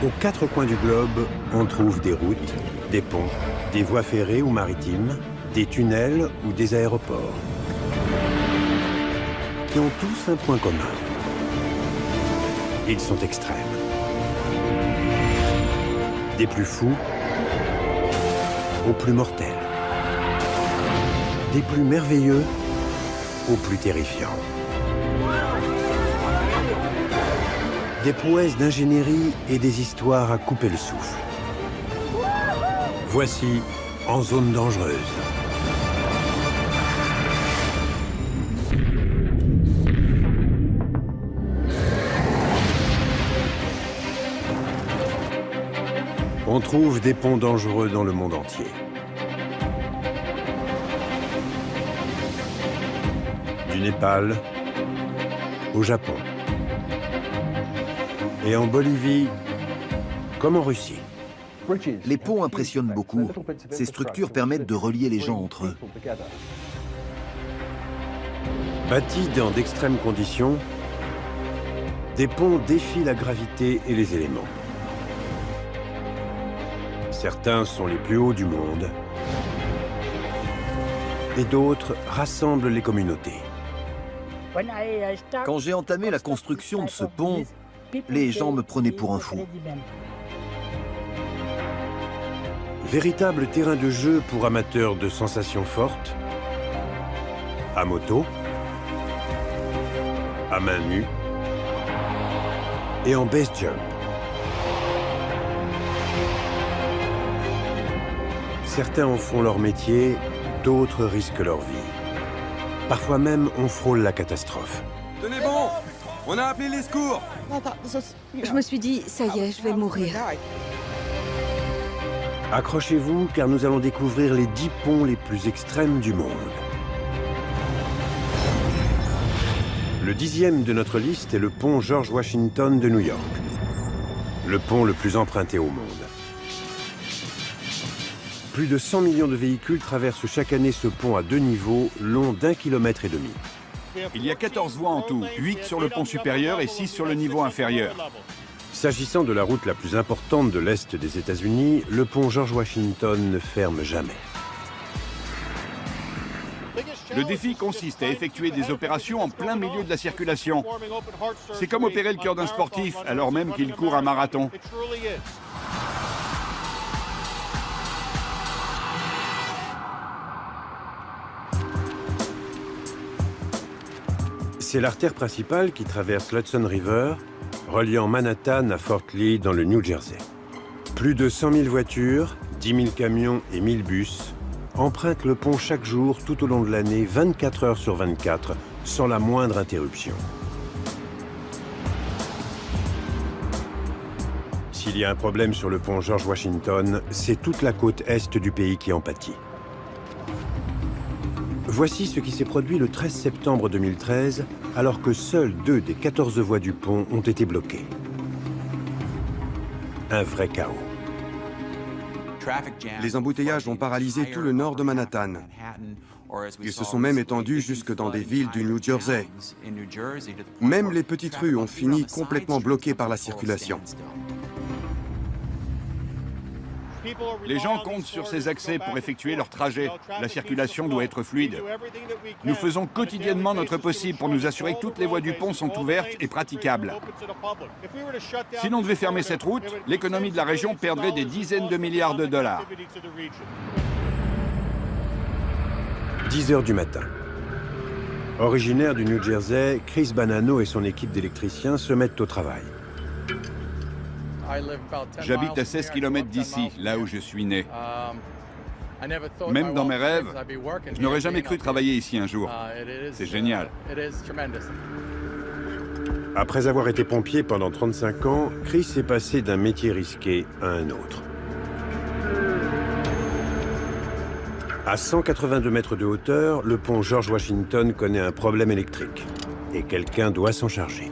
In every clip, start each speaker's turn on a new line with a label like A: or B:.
A: Aux quatre coins du globe, on trouve des routes, des ponts, des voies ferrées ou maritimes, des tunnels ou des aéroports, qui ont tous un point commun. Ils sont extrêmes. Des plus fous aux plus mortels. Des plus merveilleux aux plus terrifiants. Des prouesses d'ingénierie et des histoires à couper le souffle. Voici En zone dangereuse. On trouve des ponts dangereux dans le monde entier. Du Népal au Japon. Et en Bolivie, comme en Russie.
B: Les ponts impressionnent beaucoup. Ces structures permettent de relier les gens entre eux.
A: Bâtis dans d'extrêmes conditions, des ponts défient la gravité et les éléments. Certains sont les plus hauts du monde et d'autres rassemblent les communautés.
B: Quand j'ai entamé la construction de ce pont, les gens me prenaient pour un fou.
A: Véritable terrain de jeu pour amateurs de sensations fortes, à moto, à main nue et en base jump. Certains en font leur métier, d'autres risquent leur vie. Parfois même, on frôle la catastrophe.
C: Tenez bon! On a appelé les secours!
D: Je me suis dit, ça y est, je vais mourir.
A: Accrochez-vous, car nous allons découvrir les 10 ponts les plus extrêmes du monde. Le 10e de notre liste est le pont George Washington de New York. Le pont le plus emprunté au monde. Plus de 100 millions de véhicules traversent chaque année ce pont à 2 niveaux, long d'1,5 km.
C: Il y a 14 voies en tout, 8 sur le pont supérieur et 6 sur le niveau inférieur.
A: S'agissant de la route la plus importante de l'Est des États-Unis, le pont George Washington ne ferme jamais.
C: Le défi consiste à effectuer des opérations en plein milieu de la circulation. C'est comme opérer le cœur d'un sportif, alors même qu'il court un marathon.
A: C'est l'artère principale qui traverse l'Hudson River, reliant Manhattan à Fort Lee dans le New Jersey. Plus de 100 000 voitures, 10 000 camions et 1000 bus empruntent le pont chaque jour tout au long de l'année, 24 heures sur 24, sans la moindre interruption. S'il y a un problème sur le pont George Washington, c'est toute la côte est du pays qui en pâtit. Voici ce qui s'est produit le 13 septembre 2013, alors que seules 2 des 14 voies du pont ont été bloquées. Un vrai chaos.
E: Les embouteillages ont paralysé tout le nord de Manhattan. Ils se sont même étendus jusque dans des villes du New Jersey. Même les petites rues ont fini complètement bloquées par la circulation.
C: Les gens comptent sur ces accès pour effectuer leur trajet. La circulation doit être fluide. Nous faisons quotidiennement notre possible pour nous assurer que toutes les voies du pont sont ouvertes et praticables. Si l'on devait fermer cette route, l'économie de la région perdrait des dizaines de milliards de dollars.
A: 10 heures du matin. Originaire du New Jersey, Chris Banano et son équipe d'électriciens se mettent au travail.
C: J'habite à 16 km d'ici, là où je suis né. Même dans mes rêves, je n'aurais jamais cru travailler ici un jour. C'est génial.
A: Après avoir été pompier pendant 35 ans, Chris est passé d'un métier risqué à un autre. À 182 mètres de hauteur, le pont George Washington connaît un problème électrique. Et quelqu'un doit s'en charger.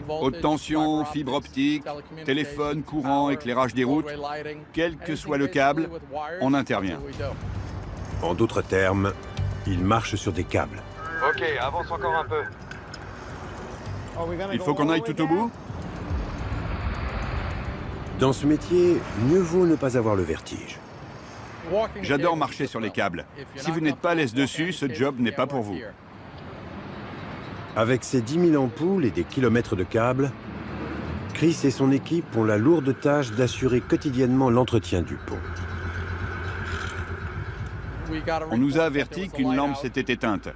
C: Haute tension, fibre optique, téléphone, courant, éclairage des routes, quel que soit le câble, on intervient.
A: En d'autres termes, il marche sur des câbles.
F: Ok, avance encore un peu.
C: Il faut qu'on aille tout au bout?
A: Dans ce métier, mieux vaut ne pas avoir le vertige.
C: J'adore marcher sur les câbles. Si vous n'êtes pas à l'aise dessus, ce job n'est pas pour vous.
A: Avec ses 10 000 ampoules et des kilomètres de câbles, Chris et son équipe ont la lourde tâche d'assurer quotidiennement l'entretien du pont.
C: On nous a averti qu'une lampe s'était éteinte.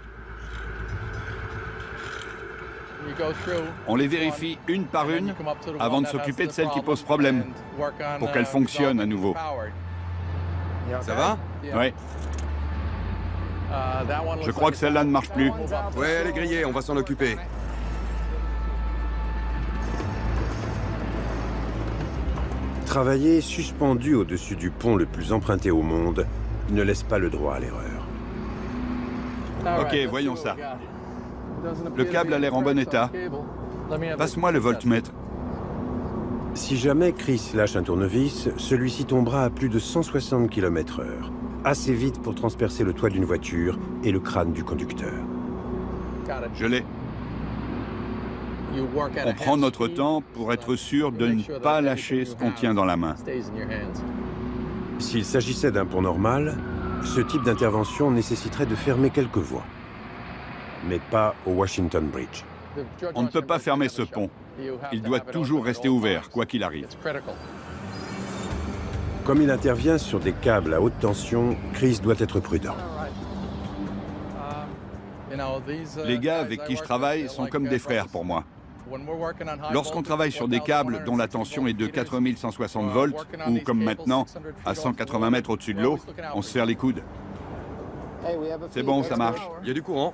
C: On les vérifie une par une avant de s'occuper de celle qui pose problème, pour qu'elle fonctionne à nouveau.
E: Ça va?
C: Oui. Je crois que celle-là ne marche plus.
E: Ouais, elle est grillée, on va s'en occuper.
A: Travailler suspendu au-dessus du pont le plus emprunté au monde ne laisse pas le droit à l'erreur.
C: Ok, voyons ça. Le câble a l'air en bon état. Passe-moi le voltmètre.
A: Si jamais Chris lâche un tournevis, celui-ci tombera à plus de 160 km/h, assez vite pour transpercer le toit d'une voiture et le crâne du conducteur.
C: Je l'ai. On prend notre temps pour être sûr de ne pas lâcher ce qu'on tient dans la main.
A: S'il s'agissait d'un pont normal, ce type d'intervention nécessiterait de fermer quelques voies. Mais pas au Washington Bridge.
C: On ne peut pas fermer ce pont. Il doit toujours rester ouvert, quoi qu'il arrive.
A: Comme il intervient sur des câbles à haute tension, Chris doit être prudent.
C: Les gars avec qui je travaille sont comme des frères pour moi. Lorsqu'on travaille sur des câbles dont la tension est de 4160 volts, ou comme maintenant, à 180 mètres au-dessus de l'eau, on se serre les coudes. C'est bon, ça marche.
E: Il y a du courant.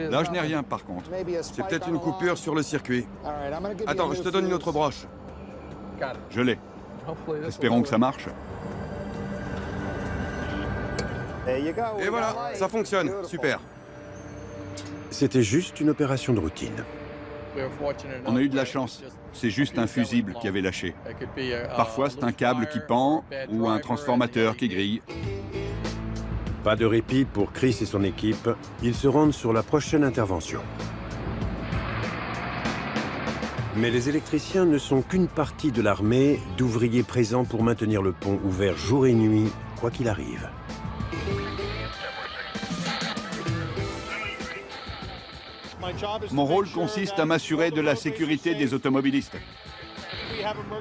C: Là, je n'ai rien par contre.
E: C'est peut-être une coupure sur le circuit. Attends, je te donne une autre broche.
C: Je l'ai. Espérons que ça marche.
E: Et voilà, ça fonctionne. Super.
A: C'était juste une opération de routine.
C: On a eu de la chance. C'est juste un fusible qui avait lâché. Parfois, c'est un câble qui pend ou un transformateur qui grille.
A: Pas de répit pour Chris et son équipe. Ils se rendent sur la prochaine intervention. Mais les électriciens ne sont qu'une partie de l'armée d'ouvriers présents pour maintenir le pont ouvert jour et nuit, quoi qu'il arrive.
C: Mon rôle consiste à m'assurer de la sécurité des automobilistes.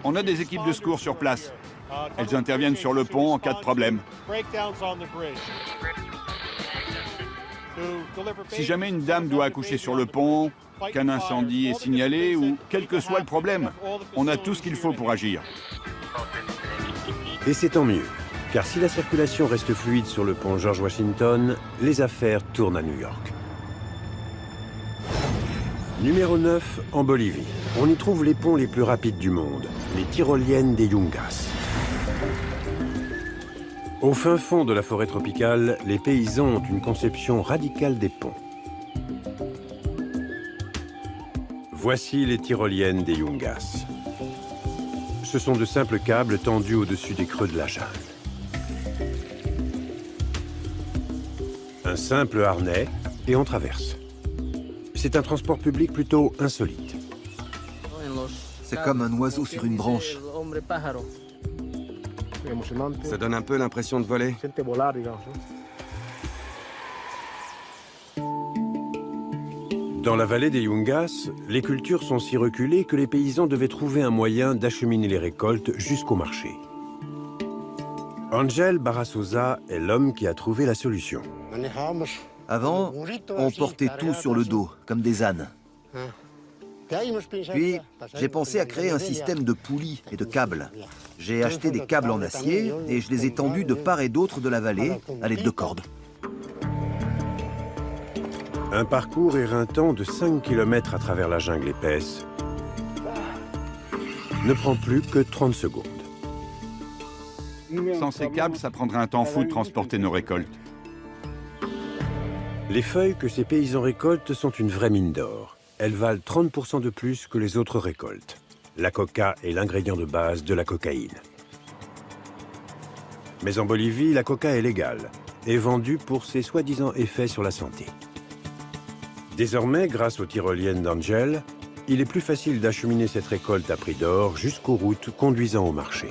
C: On a des équipes de secours sur place. Elles interviennent sur le pont en cas de problème. Si jamais une dame doit accoucher sur le pont, qu'un incendie est signalé ou quel que soit le problème, on a tout ce qu'il faut pour agir.
A: Et c'est tant mieux, car si la circulation reste fluide sur le pont George Washington, les affaires tournent à New York. Numéro 9, en Bolivie. On y trouve les ponts les plus rapides du monde, les tyroliennes des Yungas. Au fin fond de la forêt tropicale, les paysans ont une conception radicale des ponts. Voici les tyroliennes des Yungas. Ce sont de simples câbles tendus au-dessus des creux de la jungle. Un simple harnais et on traverse. C'est un transport public plutôt insolite.
B: C'est comme un oiseau sur une branche.
E: Ça donne un peu l'impression de voler.
A: Dans la vallée des Yungas, les cultures sont si reculées que les paysans devaient trouver un moyen d'acheminer les récoltes jusqu'au marché. Angel Barrasosa est l'homme qui a trouvé la solution.
B: Avant, on portait tout sur le dos, comme des ânes. Puis, j'ai pensé à créer un système de poulies et de câbles. J'ai acheté des câbles en acier et je les ai tendus de part et d'autre de la vallée à l'aide de cordes.
A: Un parcours éreintant de 5 km à travers la jungle épaisse ne prend plus que 30 secondes.
C: Sans ces câbles, ça prendrait un temps fou de transporter nos récoltes.
A: Les feuilles que ces paysans récoltent sont une vraie mine d'or. Elles valent 30% de plus que les autres récoltes. La coca est l'ingrédient de base de la cocaïne. Mais en Bolivie, la coca est légale et vendue pour ses soi-disant effets sur la santé. Désormais, grâce aux tyroliennes d'Angel, il est plus facile d'acheminer cette récolte à prix d'or jusqu'aux routes conduisant au marché.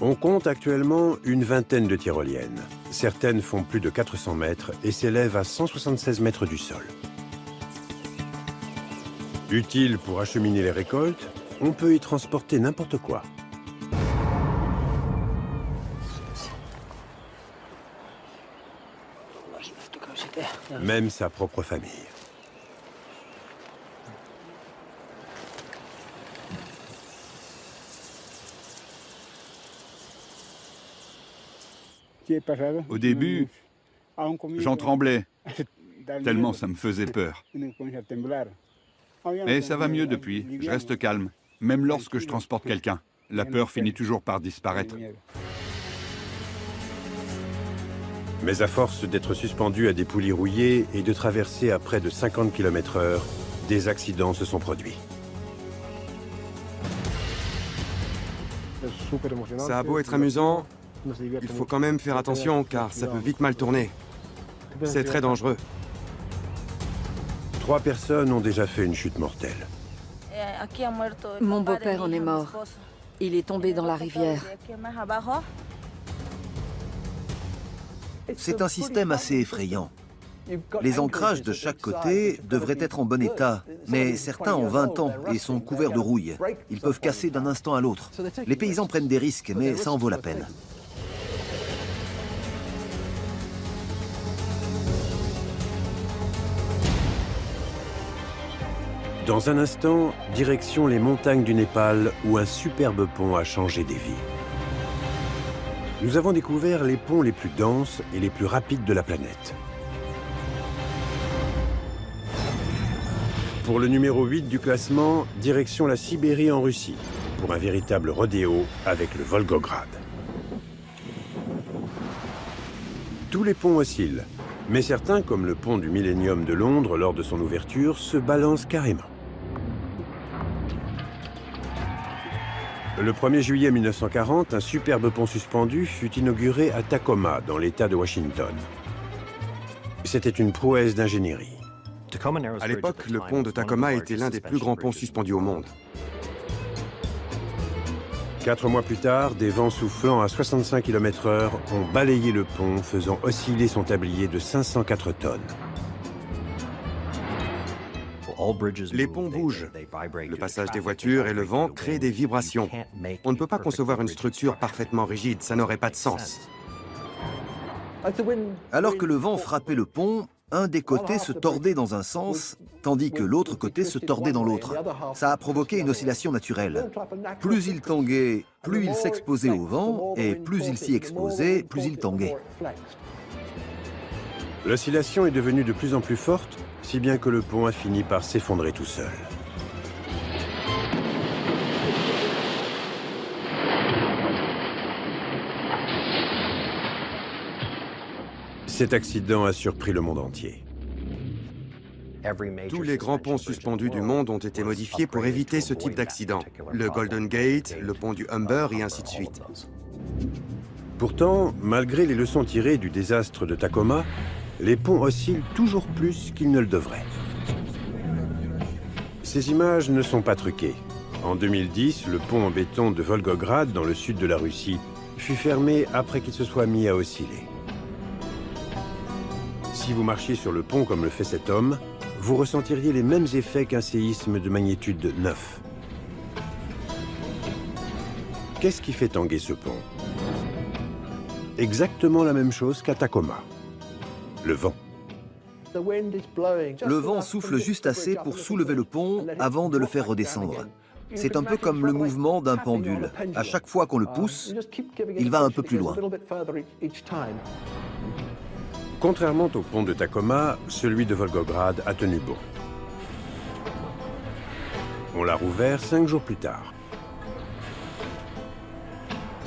A: On compte actuellement une vingtaine de tyroliennes. Certaines font plus de 400 mètres et s'élèvent à 176 mètres du sol. Utile pour acheminer les récoltes, on peut y transporter n'importe quoi. Même sa propre famille.
C: Au début, j'en tremblais, tellement ça me faisait peur. Mais ça va mieux depuis, je reste calme. Même lorsque je transporte quelqu'un, la peur finit toujours par disparaître.
A: Mais à force d'être suspendu à des poulies rouillées et de traverser à près de 50 km/h, des accidents se sont produits.
E: Ça a beau être amusant, il faut quand même faire attention car ça peut vite mal tourner. C'est très dangereux.
A: 3 personnes ont déjà fait une chute mortelle.
D: Mon beau-père en est mort. Il est tombé dans la rivière.
B: C'est un système assez effrayant. Les ancrages de chaque côté devraient être en bon état, mais certains ont 20 ans et sont couverts de rouille. Ils peuvent casser d'un instant à l'autre. Les paysans prennent des risques, mais ça en vaut la peine.
A: Dans un instant, direction les montagnes du Népal où un superbe pont a changé des vies. Nous avons découvert les ponts les plus denses et les plus rapides de la planète. Pour le numéro 8 du classement, direction la Sibérie en Russie, pour un véritable rodéo avec le Volgograd. Tous les ponts oscillent, mais certains, comme le pont du Millennium de Londres lors de son ouverture, se balancent carrément. Le 1er juillet 1940, un superbe pont suspendu fut inauguré à Tacoma, dans l'État de Washington. C'était une prouesse d'ingénierie.
E: À l'époque, le pont de Tacoma était l'un des plus grands ponts suspendus au monde.
A: 4 mois plus tard, des vents soufflant à 65 km/h ont balayé le pont, faisant osciller son tablier de 504 tonnes.
E: Les ponts bougent. Le passage des voitures et le vent créent des vibrations. On ne peut pas concevoir une structure parfaitement rigide, ça n'aurait pas de sens.
B: Alors que le vent frappait le pont, un des côtés se tordait dans un sens, tandis que l'autre côté se tordait dans l'autre. Ça a provoqué une oscillation naturelle. Plus il tanguait, plus il s'exposait au vent, et plus il s'y exposait, plus il tanguait.
A: L'oscillation est devenue de plus en plus forte, si bien que le pont a fini par s'effondrer tout seul. Cet accident a surpris le monde entier.
E: Tous les grands ponts suspendus du monde ont été modifiés pour éviter ce type d'accident. Le Golden Gate, le pont du Humber et ainsi de suite.
A: Pourtant, malgré les leçons tirées du désastre de Tacoma, les ponts oscillent toujours plus qu'ils ne le devraient. Ces images ne sont pas truquées. En 2010, le pont en béton de Volgograd, dans le sud de la Russie, fut fermé après qu'il se soit mis à osciller. Si vous marchiez sur le pont comme le fait cet homme, vous ressentiriez les mêmes effets qu'un séisme de magnitude 9. Qu'est-ce qui fait tanguer ce pont? Exactement la même chose qu'à Tacoma. Le vent.
B: Le vent souffle juste assez pour soulever le pont avant de le faire redescendre. C'est un peu comme le mouvement d'un pendule. À chaque fois qu'on le pousse, il va un peu plus loin.
A: Contrairement au pont de Tacoma, celui de Volgograd a tenu bon. On l'a rouvert 5 jours plus tard.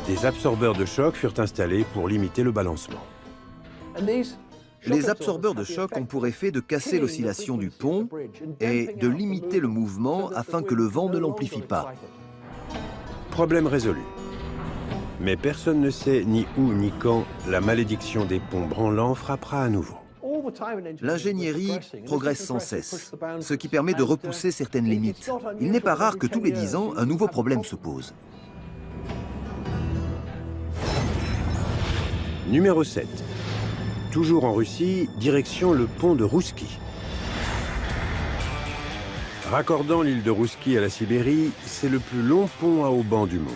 A: Des absorbeurs de choc furent installés pour limiter le balancement.
B: Les absorbeurs de choc ont pour effet de casser l'oscillation du pont et de limiter le mouvement afin que le vent ne l'amplifie pas.
A: Problème résolu. Mais personne ne sait ni où ni quand la malédiction des ponts branlants frappera à nouveau.
B: L'ingénierie progresse sans cesse, ce qui permet de repousser certaines limites. Il n'est pas rare que tous les 10 ans, un nouveau problème se pose.
A: Numéro 7. Toujours en Russie, direction le pont de Roussky. Raccordant l'île de Roussky à la Sibérie, c'est le plus long pont à haubans du monde.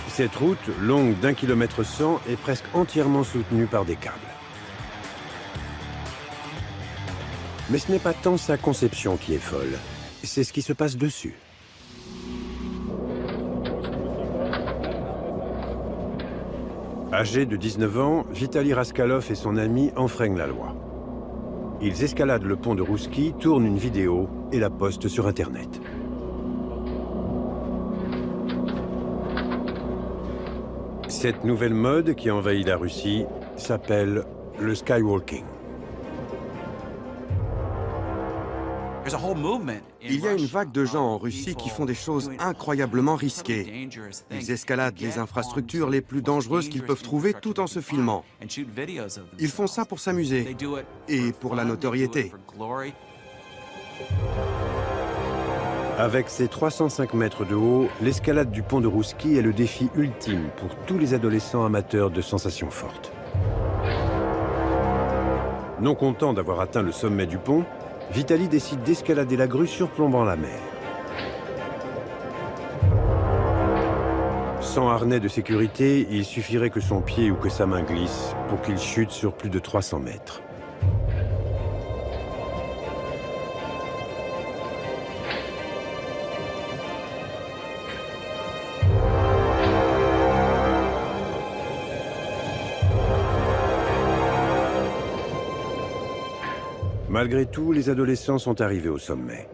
A: Cette route, longue d'1 km 100, est presque entièrement soutenue par des câbles. Mais ce n'est pas tant sa conception qui est folle, c'est ce qui se passe dessus. Âgé de 19 ans, Vitali Raskalov et son ami enfreignent la loi. Ils escaladent le pont de Roussky, tournent une vidéo et la postent sur Internet. Cette nouvelle mode qui envahit la Russie s'appelle le skywalking.
E: Il y a une vague de gens en Russie qui font des choses incroyablement risquées. Ils escaladent les infrastructures les plus dangereuses qu'ils peuvent trouver tout en se filmant. Ils font ça pour s'amuser et pour la notoriété.
A: Avec ses 305 mètres de haut, l'escalade du pont de Roussky est le défi ultime pour tous les adolescents amateurs de sensations fortes. Non content d'avoir atteint le sommet du pont, Vitali décide d'escalader la grue surplombant la mer. Sans harnais de sécurité, il suffirait que son pied ou que sa main glisse pour qu'il chute sur plus de 300 mètres. Malgré tout, les adolescents sont arrivés au sommet.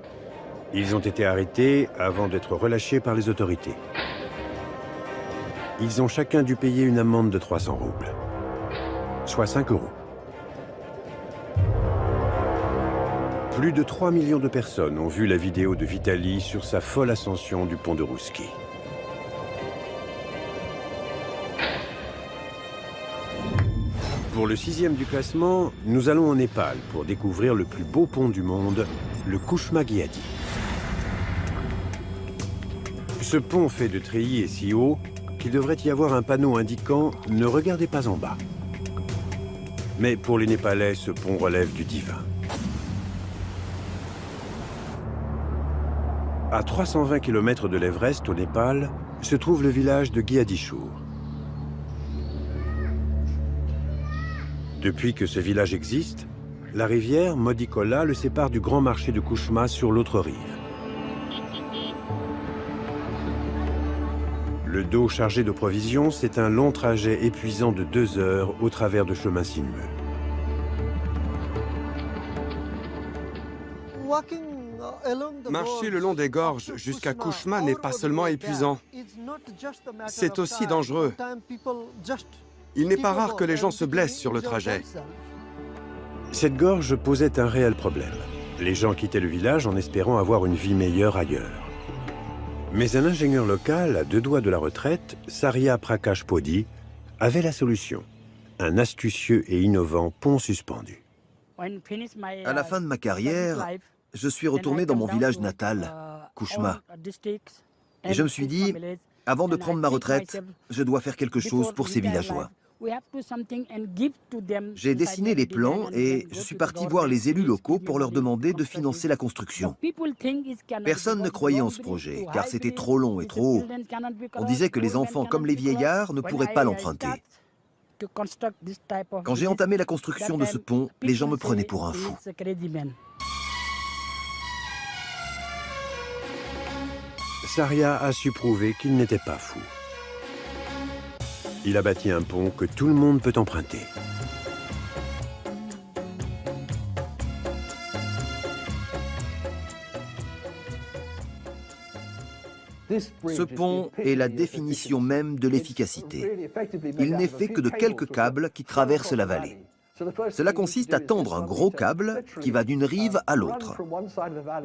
A: Ils ont été arrêtés avant d'être relâchés par les autorités. Ils ont chacun dû payer une amende de 300 roubles, soit 5 €. Plus de 3 millions de personnes ont vu la vidéo de Vitali sur sa folle ascension du pont de Roussky. Pour le 6e du classement, nous allons au Népal pour découvrir le plus beau pont du monde, le Kushma-Gyadi. Ce pont fait de treillis est si haut qu'il devrait y avoir un panneau indiquant « Ne regardez pas en bas ». Mais pour les Népalais, ce pont relève du divin. À 320 km de l'Everest, au Népal, se trouve le village de Gyadishur. Depuis que ce village existe, la rivière Modikola le sépare du grand marché de Kushma sur l'autre rive. Le dos chargé de provisions, c'est un long trajet épuisant de 2 heures au travers de chemins sinueux.
E: Marcher le long des gorges jusqu'à Kushma n'est pas seulement épuisant, c'est aussi dangereux. Il n'est pas rare que les gens se blessent sur le trajet.
A: Cette gorge posait un réel problème. Les gens quittaient le village en espérant avoir une vie meilleure ailleurs. Mais un ingénieur local, à 2 doigts de la retraite, Saria Prakash Podi, avait la solution. Un astucieux et innovant pont suspendu.
B: À la fin de ma carrière, je suis retourné dans mon village natal, Kushma. Et je me suis dit, avant de prendre ma retraite, je dois faire quelque chose pour ces villageois. J'ai dessiné les plans et je suis parti voir les élus locaux pour leur demander de financer la construction. Personne ne croyait en ce projet, car c'était trop long et trop haut. On disait que les enfants comme les vieillards ne pourraient pas l'emprunter. Quand j'ai entamé la construction de ce pont, les gens me prenaient pour un fou.
A: Saria a su prouver qu'il n'était pas fou. Il a bâti un pont que tout le monde peut emprunter.
B: Ce pont est la définition même de l'efficacité. Il n'est fait que de quelques câbles qui traversent la vallée. Cela consiste à tendre un gros câble qui va d'une rive à l'autre,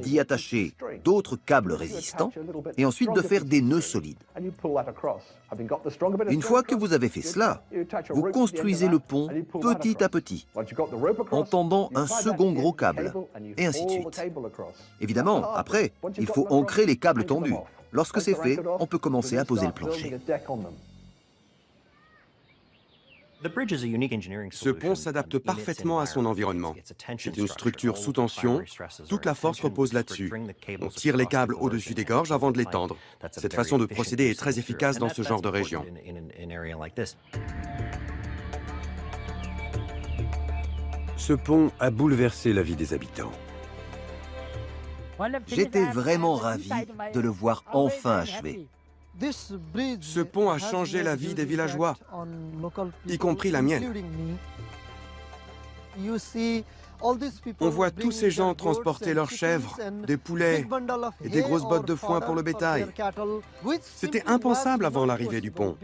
B: d'y attacher d'autres câbles résistants et ensuite de faire des nœuds solides. Une fois que vous avez fait cela, vous construisez le pont petit à petit, en tendant un second gros câble, et ainsi de suite. Évidemment, après, il faut ancrer les câbles tendus. Lorsque c'est fait, on peut commencer à poser le plancher.
E: Ce pont s'adapte parfaitement à son environnement. C'est une structure sous tension, toute la force repose là-dessus. On tire les câbles au-dessus des gorges avant de les tendre. Cette façon de procéder est très efficace dans ce genre de région.
A: Ce pont a bouleversé la vie des habitants.
B: J'étais vraiment ravi de le voir enfin achevé.
E: Ce pont a changé la vie des villageois, y compris la mienne. On voit tous ces gens transporter leurs chèvres, des poulets et des grosses bottes de foin pour le bétail. C'était impensable avant l'arrivée du pont.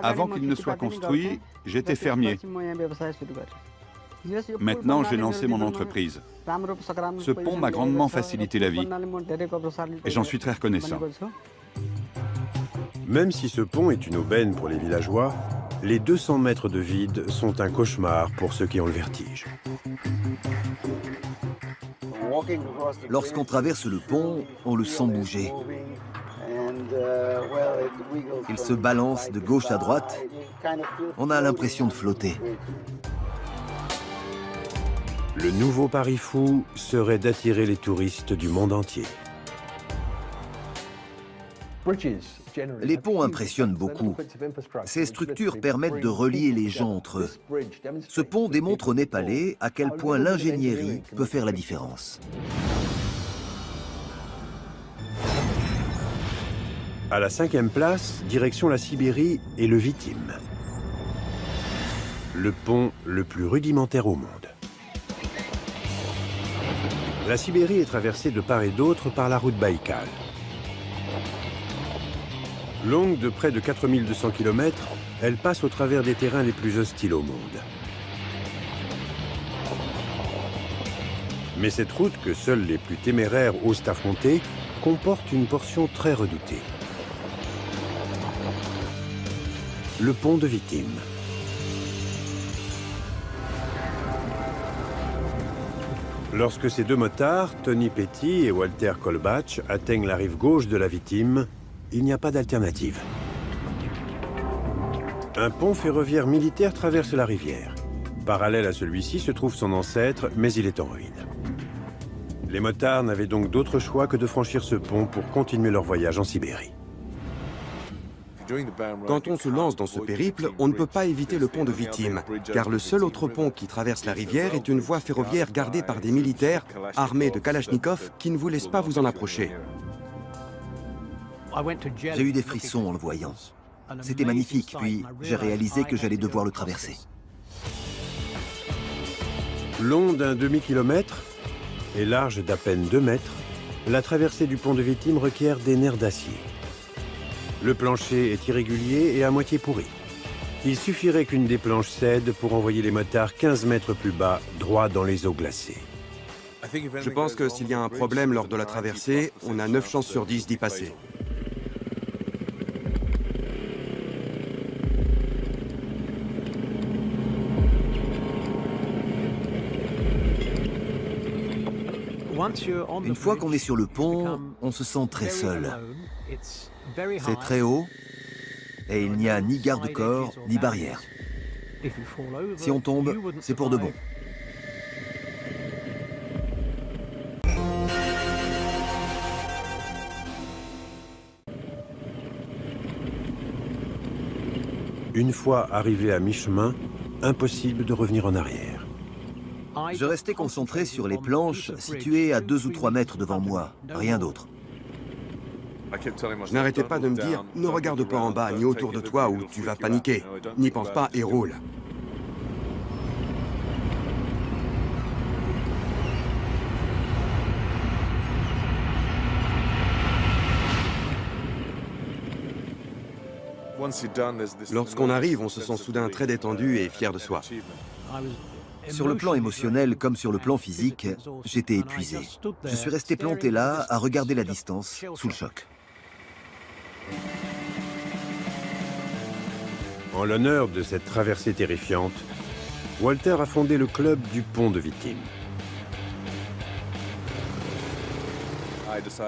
C: Avant qu'il ne soit construit, j'étais fermier. Maintenant, j'ai lancé mon entreprise. Ce pont m'a grandement facilité la vie et j'en suis très reconnaissant.
A: Même si ce pont est une aubaine pour les villageois, les 200 mètres de vide sont un cauchemar pour ceux qui ont le vertige.
B: Lorsqu'on traverse le pont, on le sent bouger. Il se balance de gauche à droite. On a l'impression de flotter.
A: Le nouveau pari fou serait d'attirer les touristes du monde entier.
B: Les ponts impressionnent beaucoup. Ces structures permettent de relier les gens entre eux. Ce pont démontre aux Népalais à quel point l'ingénierie peut faire la différence.
A: À la 5e place, direction la Sibérie et le Vitim. Le pont le plus rudimentaire au monde. La Sibérie est traversée de part et d'autre par la route Baïkal. Longue de près de 4200 km, elle passe au travers des terrains les plus hostiles au monde. Mais cette route, que seuls les plus téméraires osent affronter, comporte une portion très redoutée. Le pont de Vitim. Lorsque ces deux motards, Tony Petty et Walter Kolbach, atteignent la rive gauche de la Vitim, il n'y a pas d'alternative. Un pont ferroviaire militaire traverse la rivière. Parallèle à celui-ci se trouve son ancêtre, mais il est en ruine. Les motards n'avaient donc d'autre choix que de franchir ce pont pour continuer leur voyage en Sibérie.
E: Quand on se lance dans ce périple, on ne peut pas éviter le pont de Vitim, car le seul autre pont qui traverse la rivière est une voie ferroviaire gardée par des militaires armés de Kalachnikov qui ne vous laissent pas vous en approcher.
B: J'ai eu des frissons en le voyant. C'était magnifique, puis j'ai réalisé que j'allais devoir le traverser.
A: Long d'un demi-kilomètre et large d'à peine 2 mètres, la traversée du pont de Vitim requiert des nerfs d'acier. Le plancher est irrégulier et à moitié pourri. Il suffirait qu'une des planches cède pour envoyer les motards 15 mètres plus bas, droit dans les eaux glacées.
E: Je pense que s'il y a un problème lors de la traversée, on a 9 chances sur 10 d'y passer.
B: Une fois qu'on est sur le pont, on se sent très seul. C'est très haut et il n'y a ni garde-corps ni barrière. Si on tombe, c'est pour de bon.
A: Une fois arrivé à mi-chemin, impossible de revenir en arrière.
B: Je restais concentré sur les planches situées à 2 ou 3 mètres devant moi, rien d'autre.
E: Je n'arrêtais pas de me dire, ne regarde pas en bas ni autour de toi ou tu vas paniquer. N'y pense pas et roule. Lorsqu'on arrive, on se sent soudain très détendu et fier de soi.
B: Sur le plan émotionnel comme sur le plan physique, j'étais épuisé. Je suis resté planté là, à regarder la distance, sous le choc.
A: En l'honneur de cette traversée terrifiante, Walter a fondé le club du pont de victimes.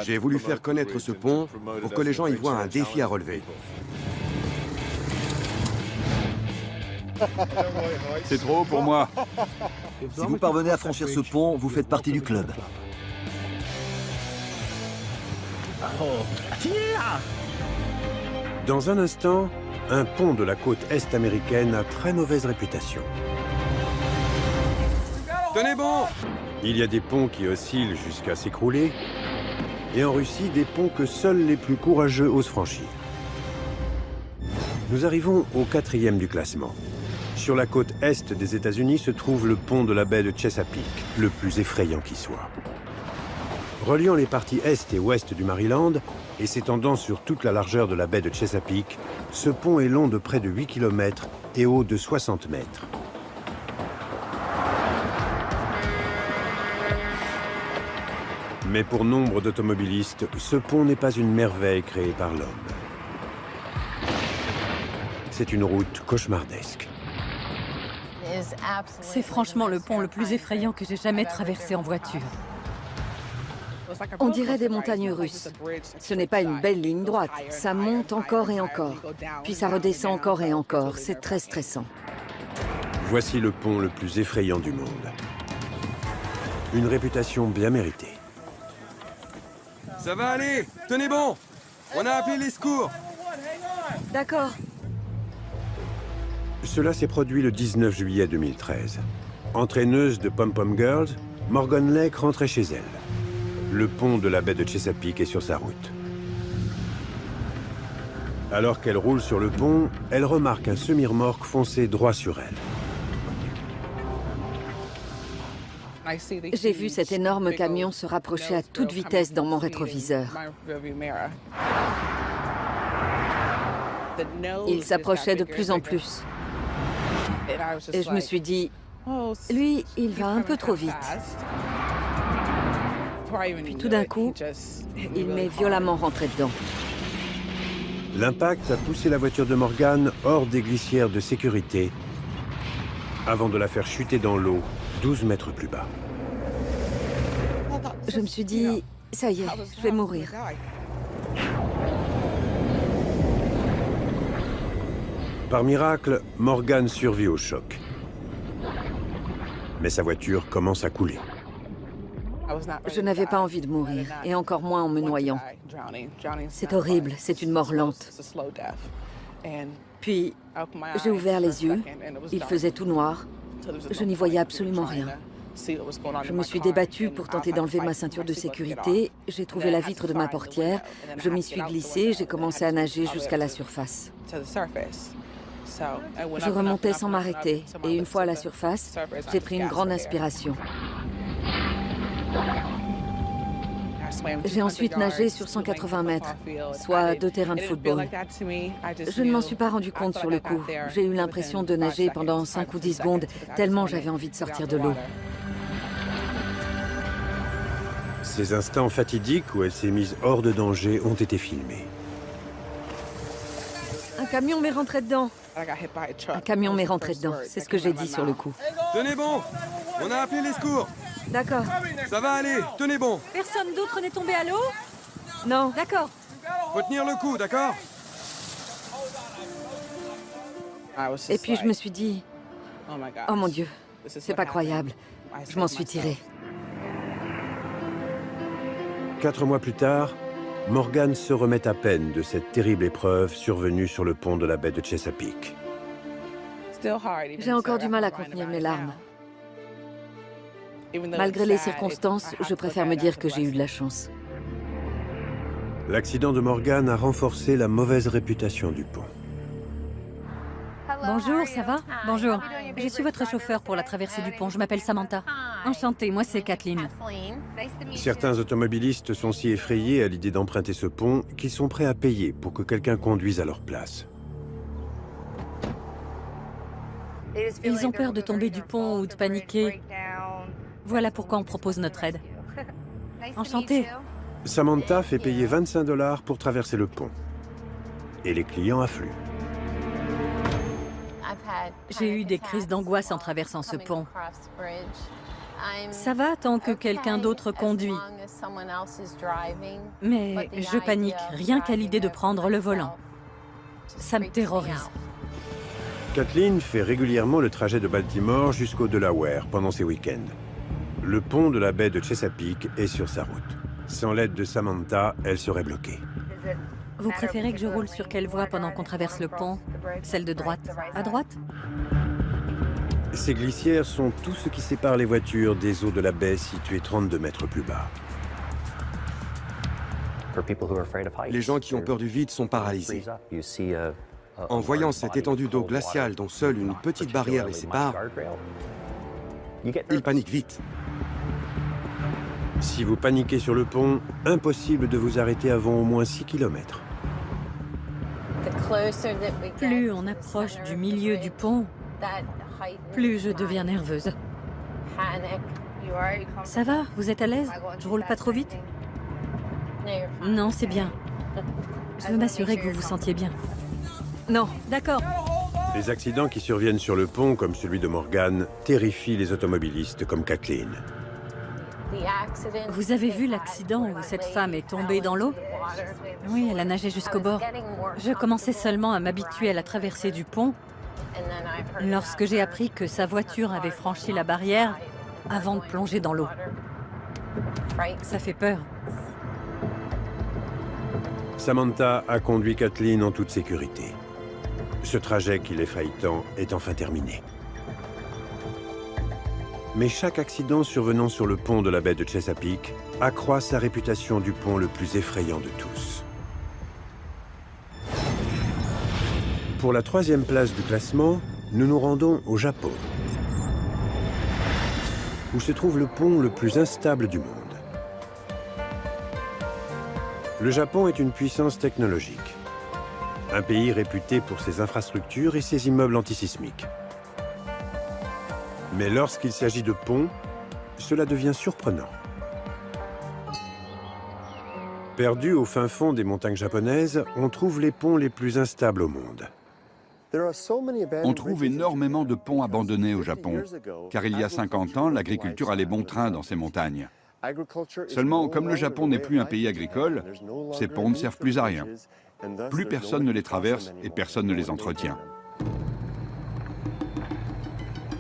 E: J'ai voulu faire connaître ce pont pour que les gens y voient un défi à relever.
C: C'est trop haut pour moi.
B: Si vous parvenez à franchir ce pont, vous faites partie du club.
A: Dans un instant, un pont de la côte est américaine a très mauvaise réputation.
E: Tenez bon!
A: Il y a des ponts qui oscillent jusqu'à s'écrouler, et en Russie, des ponts que seuls les plus courageux osent franchir. Nous arrivons au 4e du classement. Sur la côte est des États-Unis se trouve le pont de la baie de Chesapeake, le plus effrayant qui soit. Reliant les parties est et ouest du Maryland et s'étendant sur toute la largeur de la baie de Chesapeake, ce pont est long de près de 8 km et haut de 60 mètres. Mais pour nombre d'automobilistes, ce pont n'est pas une merveille créée par l'homme. C'est une route cauchemardesque.
F: C'est franchement le pont le plus effrayant que j'ai jamais traversé en voiture.
D: On dirait des montagnes russes. Ce n'est pas une belle ligne droite. Ça monte encore et encore. Puis ça redescend encore et encore. C'est très stressant.
A: Voici le pont le plus effrayant du monde. Une réputation bien méritée.
E: Ça va aller! Tenez bon! On a appelé les secours!
D: D'accord.
A: Cela s'est produit le 19 juillet 2013. Entraîneuse de Pom Pom Girls, Morgan Lake rentrait chez elle. Le pont de la baie de Chesapeake est sur sa route. Alors qu'elle roule sur le pont, elle remarque un semi-remorque foncer droit sur elle.
D: J'ai vu cet énorme camion se rapprocher à toute vitesse dans mon rétroviseur. Il s'approchait de plus en plus. Et je me suis dit, lui, il va un peu trop vite. Puis tout d'un coup, il m'est violemment rentré dedans.
A: L'impact a poussé la voiture de Morgan hors des glissières de sécurité avant de la faire chuter dans l'eau 12 mètres plus bas.
D: Je me suis dit, ça y est, je vais mourir.
A: Par miracle, Morgan survit au choc. Mais sa voiture commence à couler.
D: Je n'avais pas envie de mourir, et encore moins en me noyant. C'est horrible, c'est une mort lente. Puis, j'ai ouvert les yeux, il faisait tout noir, je n'y voyais absolument rien. Je me suis débattue pour tenter d'enlever ma ceinture de sécurité, j'ai trouvé la vitre de ma portière, je m'y suis glissée, j'ai commencé à nager jusqu'à la surface. Je remontais sans m'arrêter, et une fois à la surface, j'ai pris une grande inspiration. J'ai ensuite nagé sur 180 mètres, soit 2 terrains de football. Je ne m'en suis pas rendu compte sur le coup. J'ai eu l'impression de nager pendant 5 ou 10 secondes, tellement j'avais envie de sortir de l'eau.
A: Ces instants fatidiques où elle s'est mise hors de danger ont été filmés.
D: Un camion m'est rentré dedans. Un camion m'est rentré dedans, c'est ce que j'ai dit sur le coup.
E: Tenez bon! On a appelé les secours!
D: D'accord.
E: Ça va aller! Tenez bon!
F: Personne d'autre n'est tombé à l'eau?
D: Non.
F: D'accord.
E: Faut tenir le coup, d'accord?
D: Et puis je me suis dit, oh mon Dieu, c'est pas croyable. Je m'en suis tirée.
A: 4 mois plus tard, Morgan se remet à peine de cette terrible épreuve survenue sur le pont de la baie de Chesapeake.
D: J'ai encore du mal à contenir mes larmes. Malgré les circonstances, je préfère me dire que j'ai eu de la chance.
A: L'accident de Morgan a renforcé la mauvaise réputation du pont.
F: Bonjour, ça va? Bonjour. Je suis votre chauffeur pour la traversée du pont. Je m'appelle Samantha. Enchantée, moi c'est Kathleen.
A: Certains automobilistes sont si effrayés à l'idée d'emprunter ce pont qu'ils sont prêts à payer pour que quelqu'un conduise à leur place.
F: Ils ont peur de tomber du pont ou de paniquer. Voilà pourquoi on propose notre aide. Enchantée.
A: Samantha fait payer 25 $ pour traverser le pont. Et les clients affluent.
F: J'ai eu des crises d'angoisse en traversant ce pont. Ça va tant que quelqu'un d'autre conduit. Mais je panique rien qu'à l'idée de prendre le volant. Ça me terrorise.
A: Kathleen fait régulièrement le trajet de Baltimore jusqu'au Delaware pendant ses week-ends. Le pont de la baie de Chesapeake est sur sa route. Sans l'aide de Samantha, elle serait bloquée.
F: Vous préférez que je roule sur quelle voie pendant qu'on traverse le pont? Celle de droite? À droite?
A: Ces glissières sont tout ce qui sépare les voitures des eaux de la baie située 32 mètres plus bas.
E: Les gens qui ont peur du vide sont paralysés. En voyant cette étendue d'eau glaciale dont seule une petite barrière les sépare, ils paniquent vite.
A: Si vous paniquez sur le pont, impossible de vous arrêter avant au moins 6 km.
F: Plus on approche du milieu du pont, plus je deviens nerveuse. Ça va? Vous êtes à l'aise? Je roule pas trop vite? Non, c'est bien. Je veux m'assurer que vous vous sentiez bien. Non, d'accord.
A: Les accidents qui surviennent sur le pont, comme celui de Morgan, terrifient les automobilistes comme Kathleen.
F: Vous avez vu l'accident où cette femme est tombée dans l'eau? Oui, elle a nagé jusqu'au bord. Je commençais seulement à m'habituer à la traversée du pont lorsque j'ai appris que sa voiture avait franchi la barrière avant de plonger dans l'eau. Ça fait peur.
A: Samantha a conduit Kathleen en toute sécurité. Ce trajet qui l'effraie tant est enfin terminé. Mais chaque accident survenant sur le pont de la baie de Chesapeake accroît sa réputation du pont le plus effrayant de tous. Pour la 3e place du classement, nous nous rendons au Japon, où se trouve le pont le plus instable du monde. Le Japon est une puissance technologique, un pays réputé pour ses infrastructures et ses immeubles antisismiques. Mais lorsqu'il s'agit de ponts, cela devient surprenant. Perdus au fin fond des montagnes japonaises, on trouve les ponts les plus instables au monde.
C: On trouve énormément de ponts abandonnés au Japon, car il y a 50 ans, l'agriculture allait bon train dans ces montagnes. Seulement, comme le Japon n'est plus un pays agricole, ces ponts ne servent plus à rien. Plus personne ne les traverse et personne ne les entretient.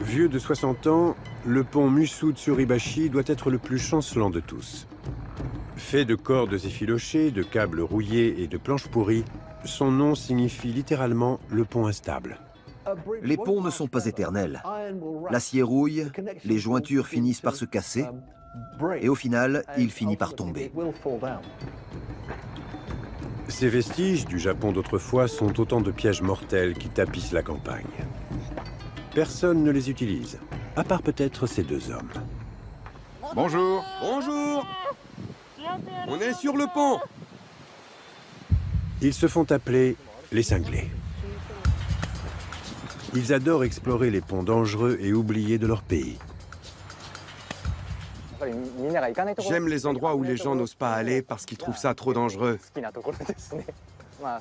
A: Vieux de 60 ans, le pont Musu Tsuribashi doit être le plus chancelant de tous. Fait de cordes effilochées, de câbles rouillés et de planches pourries, son nom signifie littéralement le pont instable.
B: Les ponts ne sont pas éternels. L'acier rouille, les jointures finissent par se casser, et au final, il finit par tomber.
A: Ces vestiges du Japon d'autrefois sont autant de pièges mortels qui tapissent la campagne. Personne ne les utilise, à part peut-être ces deux hommes.
C: Bonjour.
E: Bonjour! On est sur le pont!
A: Ils se font appeler les cinglés. Ils adorent explorer les ponts dangereux et oubliés de leur pays.
E: J'aime les endroits où les gens n'osent pas aller parce qu'ils trouvent ça trop dangereux.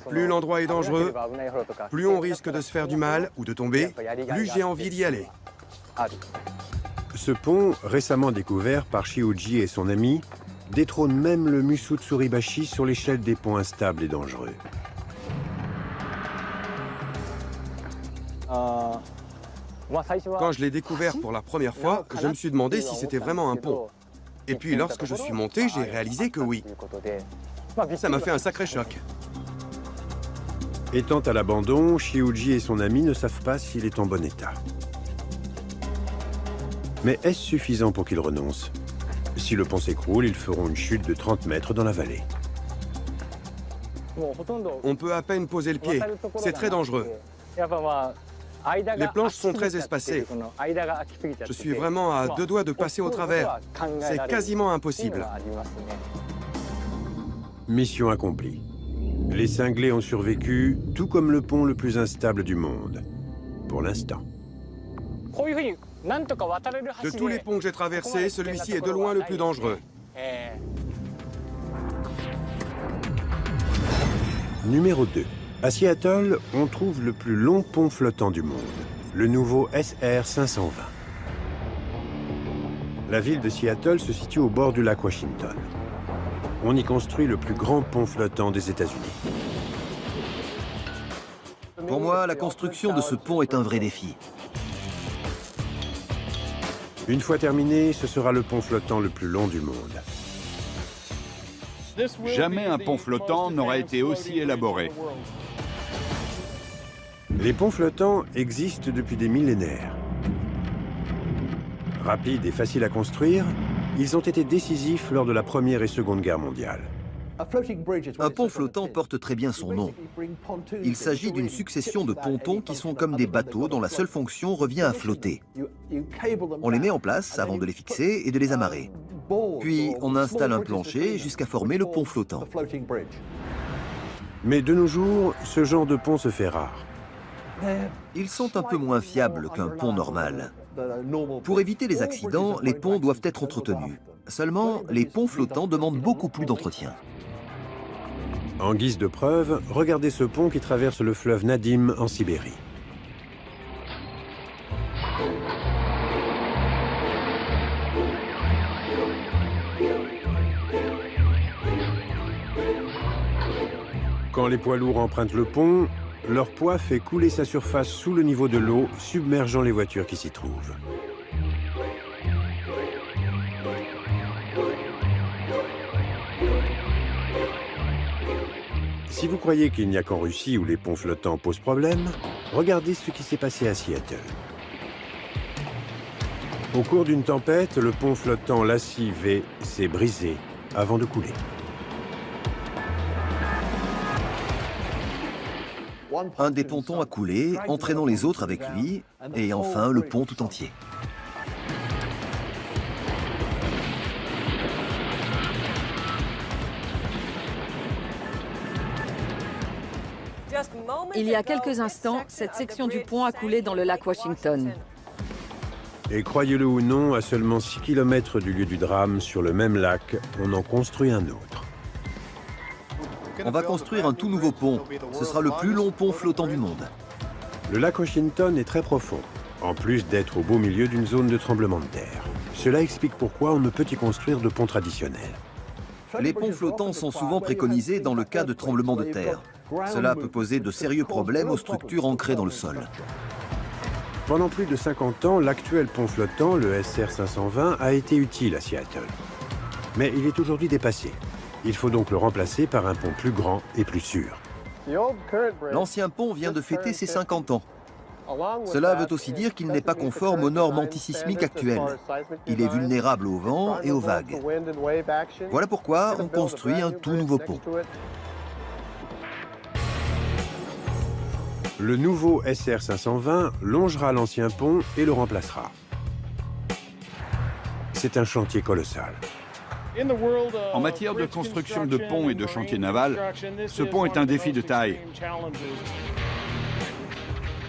E: Plus l'endroit est dangereux, plus on risque de se faire du mal ou de tomber, plus j'ai envie d'y aller.
A: Ce pont, récemment découvert par Shiuji et son ami, détrône même le Musu Tsuribashi sur l'échelle des ponts instables et dangereux.
E: Quand je l'ai découvert pour la première fois, je me suis demandé si c'était vraiment un pont. Et puis lorsque je suis monté, j'ai réalisé que oui. Ça m'a fait un sacré choc.
A: Étant à l'abandon, Shiuji et son ami ne savent pas s'il est en bon état. Mais est-ce suffisant pour qu'ils renoncent? Si le pont s'écroule, ils feront une chute de 30 mètres dans la vallée.
E: On peut à peine poser le pied. C'est très dangereux. Les planches sont très espacées. Je suis vraiment à 2 doigts de passer au travers. C'est quasiment impossible.
A: Mission accomplie. Les cinglés ont survécu, tout comme le pont le plus instable du monde. Pour l'instant.
E: De tous les ponts que j'ai traversés, celui-ci est de loin le plus dangereux.
A: Numéro 2. À Seattle, on trouve le plus long pont flottant du monde, le nouveau SR 520. La ville de Seattle se situe au bord du lac Washington. On y construit le plus grand pont flottant des États-Unis.
B: Pour moi, la construction de ce pont est un vrai défi.
A: Une fois terminé, ce sera le pont flottant le plus long du monde.
C: Jamais un pont flottant n'aura été aussi élaboré.
A: Les ponts flottants existent depuis des millénaires. Rapides et faciles à construire, ils ont été décisifs lors de la Première et Seconde Guerre mondiale.
B: Un pont flottant porte très bien son nom. Il s'agit d'une succession de pontons qui sont comme des bateaux dont la seule fonction revient à flotter. On les met en place avant de les fixer et de les amarrer. Puis on installe un plancher jusqu'à former le pont flottant.
A: Mais de nos jours, ce genre de pont se fait rare.
B: Ils sont un peu moins fiables qu'un pont normal. Pour éviter les accidents, les ponts doivent être entretenus. Seulement, les ponts flottants demandent beaucoup plus d'entretien.
A: En guise de preuve, regardez ce pont qui traverse le fleuve Nadim en Sibérie. Quand les poids lourds empruntent le pont, leur poids fait couler sa surface sous le niveau de l'eau, submergeant les voitures qui s'y trouvent. Si vous croyez qu'il n'y a qu'en Russie où les ponts flottants posent problème, regardez ce qui s'est passé à Seattle. Au cours d'une tempête, le pont flottant Lassie V s'est brisé avant de couler.
B: Un des pontons a coulé, entraînant les autres avec lui, et enfin le pont tout entier.
D: Il y a quelques instants, cette section du pont a coulé dans le lac Washington.
A: Et croyez-le ou non, à seulement 6 km du lieu du drame, sur le même lac, on en construit un autre.
B: On va construire un tout nouveau pont. Ce sera le plus long pont flottant du monde.
A: Le lac Washington est très profond, en plus d'être au beau milieu d'une zone de tremblement de terre. Cela explique pourquoi on ne peut y construire de pont traditionnel.
B: Les ponts flottants sont souvent préconisés dans le cas de tremblements de terre. Cela peut poser de sérieux problèmes aux structures ancrées dans le sol.
A: Pendant plus de 50 ans, l'actuel pont flottant, le SR 520, a été utile à Seattle. Mais il est aujourd'hui dépassé. Il faut donc le remplacer par un pont plus grand et plus sûr.
B: L'ancien pont vient de fêter ses 50 ans. Cela veut aussi dire qu'il n'est pas conforme aux normes antisismiques actuelles. Il est vulnérable au vent et aux vagues. Voilà pourquoi on construit un tout nouveau pont.
A: Le nouveau SR 520 longera l'ancien pont et le remplacera. C'est un chantier colossal.
C: En matière de construction de ponts et de chantiers navals, ce pont est un défi de taille.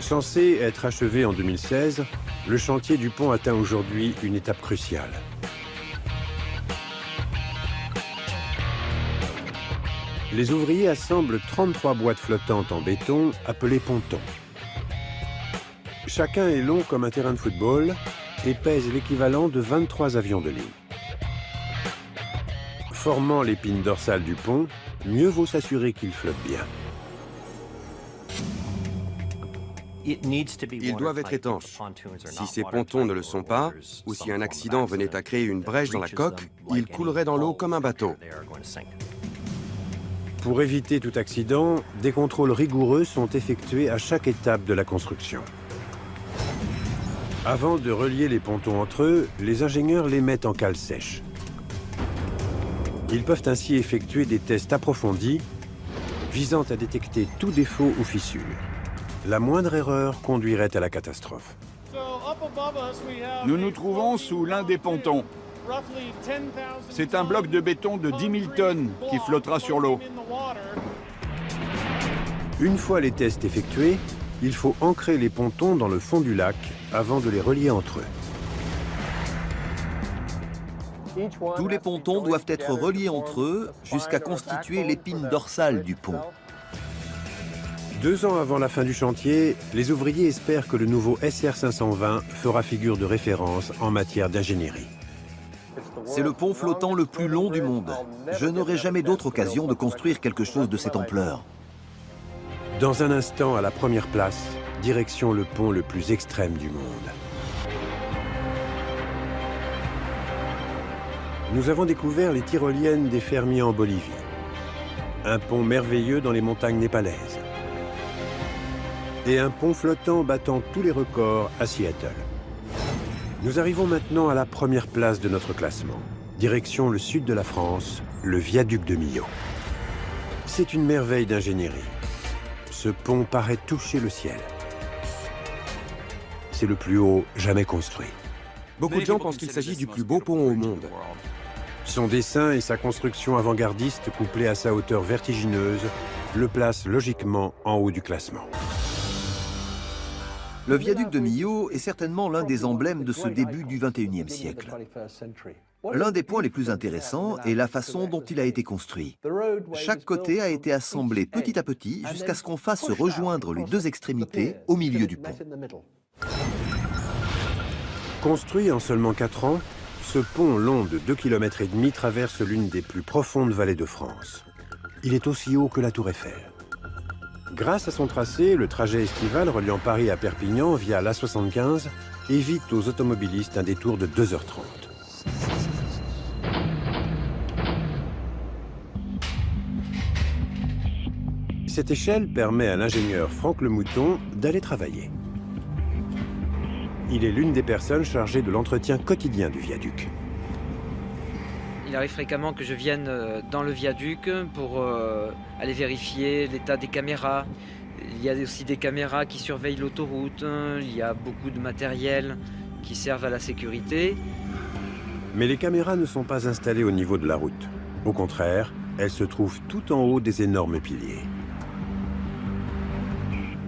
A: Censé être achevé en 2016, le chantier du pont atteint aujourd'hui une étape cruciale. Les ouvriers assemblent 33 boîtes flottantes en béton appelées pontons. Chacun est long comme un terrain de football et pèse l'équivalent de 23 avions de ligne. Formant l'épine dorsale du pont, mieux vaut s'assurer qu'il flotte bien.
E: Ils doivent être étanches. Si ces pontons ne le sont pas, ou si un accident venait à créer une brèche dans la coque, ils couleraient dans l'eau comme un bateau.
A: Pour éviter tout accident, des contrôles rigoureux sont effectués à chaque étape de la construction. Avant de relier les pontons entre eux, les ingénieurs les mettent en cale sèche. Ils peuvent ainsi effectuer des tests approfondis visant à détecter tout défaut ou fissure. La moindre erreur conduirait à la catastrophe.
C: Nous nous trouvons sous l'un des pontons. C'est un bloc de béton de 10 000 tonnes qui flottera sur l'eau.
A: Une fois les tests effectués, il faut ancrer les pontons dans le fond du lac avant de les relier entre eux.
B: Tous les pontons doivent être reliés entre eux jusqu'à constituer l'épine dorsale du pont.
A: 2 ans avant la fin du chantier, les ouvriers espèrent que le nouveau SR 520 fera figure de référence en matière d'ingénierie.
B: C'est le pont flottant le plus long du monde. Je n'aurai jamais d'autre occasion de construire quelque chose de cette ampleur.
A: Dans un instant, à la première place, direction le pont le plus extrême du monde. Nous avons découvert les tyroliennes des fermiers en Bolivie. Un pont merveilleux dans les montagnes népalaises. Et un pont flottant battant tous les records à Seattle. Nous arrivons maintenant à la première place de notre classement. Direction le sud de la France, le viaduc de Millau. C'est une merveille d'ingénierie. Ce pont paraît toucher le ciel. C'est le plus haut jamais construit.
E: Beaucoup de gens pensent qu'il s'agit du plus beau pont au monde.
A: Son dessin et sa construction avant-gardiste, couplée à sa hauteur vertigineuse, le placent logiquement en haut du classement.
B: Le viaduc de Millau est certainement l'un des emblèmes de ce début du XXIe siècle. L'un des points les plus intéressants est la façon dont il a été construit. Chaque côté a été assemblé petit à petit jusqu'à ce qu'on fasse se rejoindre les 2 extrémités au milieu du pont.
A: Construit en seulement 4 ans, ce pont long de 2,5 km traverse l'une des plus profondes vallées de France. Il est aussi haut que la Tour Eiffel. Grâce à son tracé, le trajet estival reliant Paris à Perpignan via l'A75 évite aux automobilistes un détour de 2h30. Cette échelle permet à l'ingénieur Franck Lemouton d'aller travailler. Il est l'une des personnes chargées de l'entretien quotidien du viaduc.
G: Il arrive fréquemment que je vienne dans le viaduc pour aller vérifier l'état des caméras. Il y a aussi des caméras qui surveillent l'autoroute. Il y a beaucoup de matériel qui servent à la sécurité.
A: Mais les caméras ne sont pas installées au niveau de la route. Au contraire, elles se trouvent tout en haut des énormes piliers.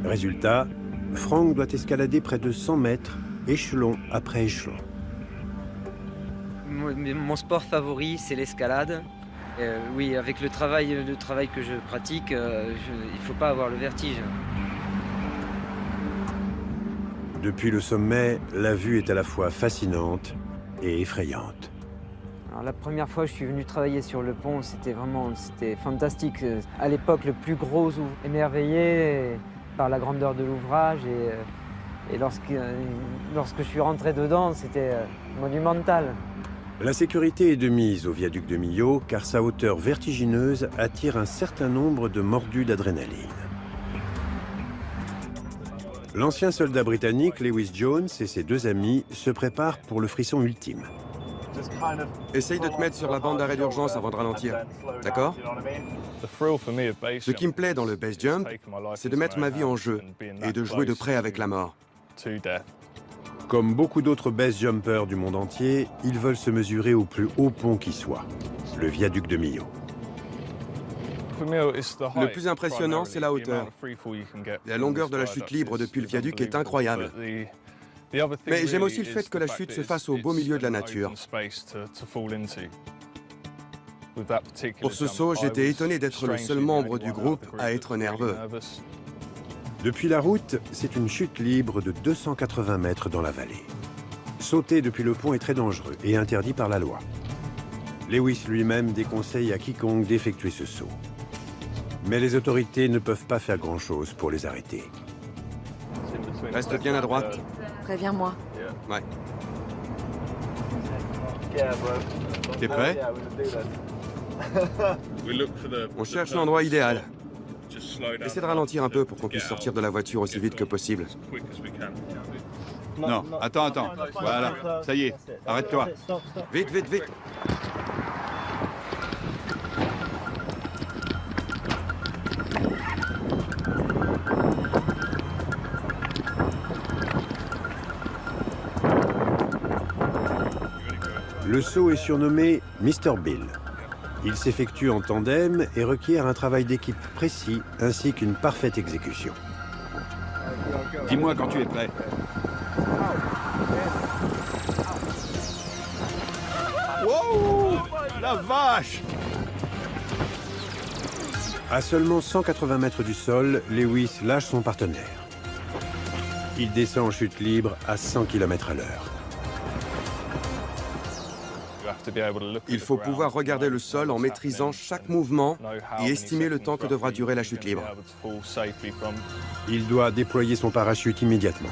A: Résultat, Franck doit escalader près de 100 mètres, échelon après échelon.
G: Mon sport favori, c'est l'escalade. Oui, avec le travail que je pratique, il ne faut pas avoir le vertige.
A: Depuis le sommet, la vue est à la fois fascinante et effrayante.
G: Alors, la première fois que je suis venu travailler sur le pont, c'était fantastique. À l'époque, le plus gros émerveillé par la grandeur de l'ouvrage. Et lorsque je suis rentré dedans, c'était monumental.
A: La sécurité est de mise au viaduc de Millau car sa hauteur vertigineuse attire un certain nombre de mordus d'adrénaline. L'ancien soldat britannique Lewis Jones et ses 2 amis se préparent pour le frisson ultime.
E: Essaye de te mettre sur la bande d'arrêt d'urgence avant de ralentir, d'accord? Ce qui me plaît dans le base jump, c'est de mettre ma vie en jeu et de jouer de près avec la mort.
A: Comme beaucoup d'autres base jumpers du monde entier, ils veulent se mesurer au plus haut pont qui soit, le viaduc de Millau.
E: Le plus impressionnant, c'est la hauteur. La longueur de la chute libre depuis le viaduc est incroyable. Mais j'aime aussi le fait que la chute se fasse au beau milieu de la nature. Pour ce saut, j'étais étonné d'être le seul membre du groupe à être nerveux.
A: Depuis la route, c'est une chute libre de 280 mètres dans la vallée. Sauter depuis le pont est très dangereux et interdit par la loi. Lewis lui-même déconseille à quiconque d'effectuer ce saut. Mais les autorités ne peuvent pas faire grand-chose pour les arrêter.
E: Reste bien à droite.
D: Préviens-moi.
E: Ouais. T'es prêt? On cherche l'endroit idéal. Essaie de ralentir un peu pour qu'on puisse sortir de la voiture aussi vite que possible.
C: Non, attends. Voilà, ça y est, arrête-toi.
E: Vite, vite, vite.
A: Le saut est surnommé Mr. Bill. Il s'effectue en tandem et requiert un travail d'équipe précis ainsi qu'une parfaite exécution.
C: Dis-moi quand tu es prêt. Wow! La vache!
A: À seulement 180 mètres du sol, Lewis lâche son partenaire. Il descend en chute libre à 100 km à l'heure.
E: Il faut pouvoir regarder le sol en maîtrisant chaque mouvement et estimer le temps que devra durer la chute libre.
A: Il doit déployer son parachute immédiatement.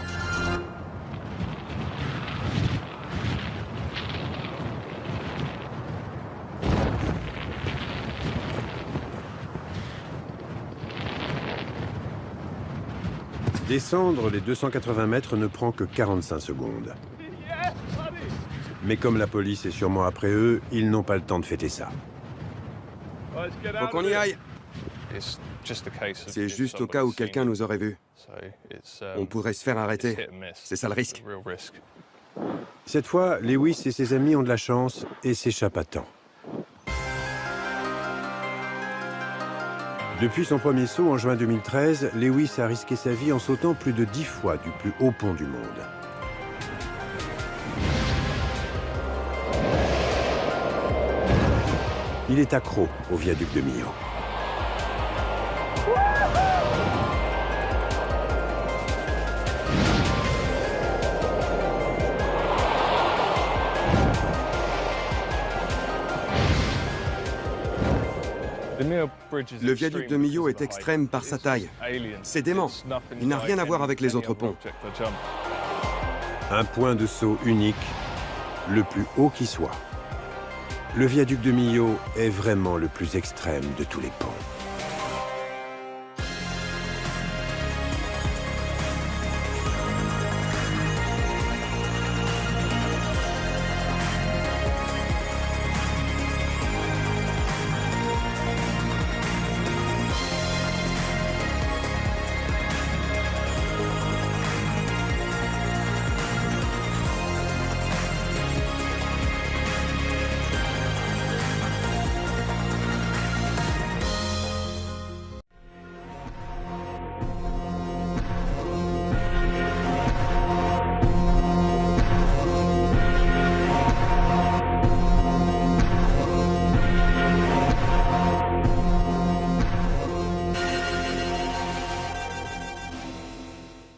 A: Descendre les 280 mètres ne prend que 45 secondes. Mais comme la police est sûrement après eux, ils n'ont pas le temps de fêter ça.
E: Faut qu'on y aille. C'est juste au cas où quelqu'un nous aurait vus. On pourrait se faire arrêter. C'est ça le risque.
A: Cette fois, Lewis et ses amis ont de la chance et s'échappent à temps. Depuis son premier saut en juin 2013, Lewis a risqué sa vie en sautant plus de 10 fois du plus haut pont du monde. Il est accro au viaduc de Millau.
E: Le viaduc de Millau est extrême par sa taille. C'est dément. Il n'a rien à voir avec les autres ponts.
A: Un point de saut unique, le plus haut qui soit. Le viaduc de Millau est vraiment le plus extrême de tous les ponts.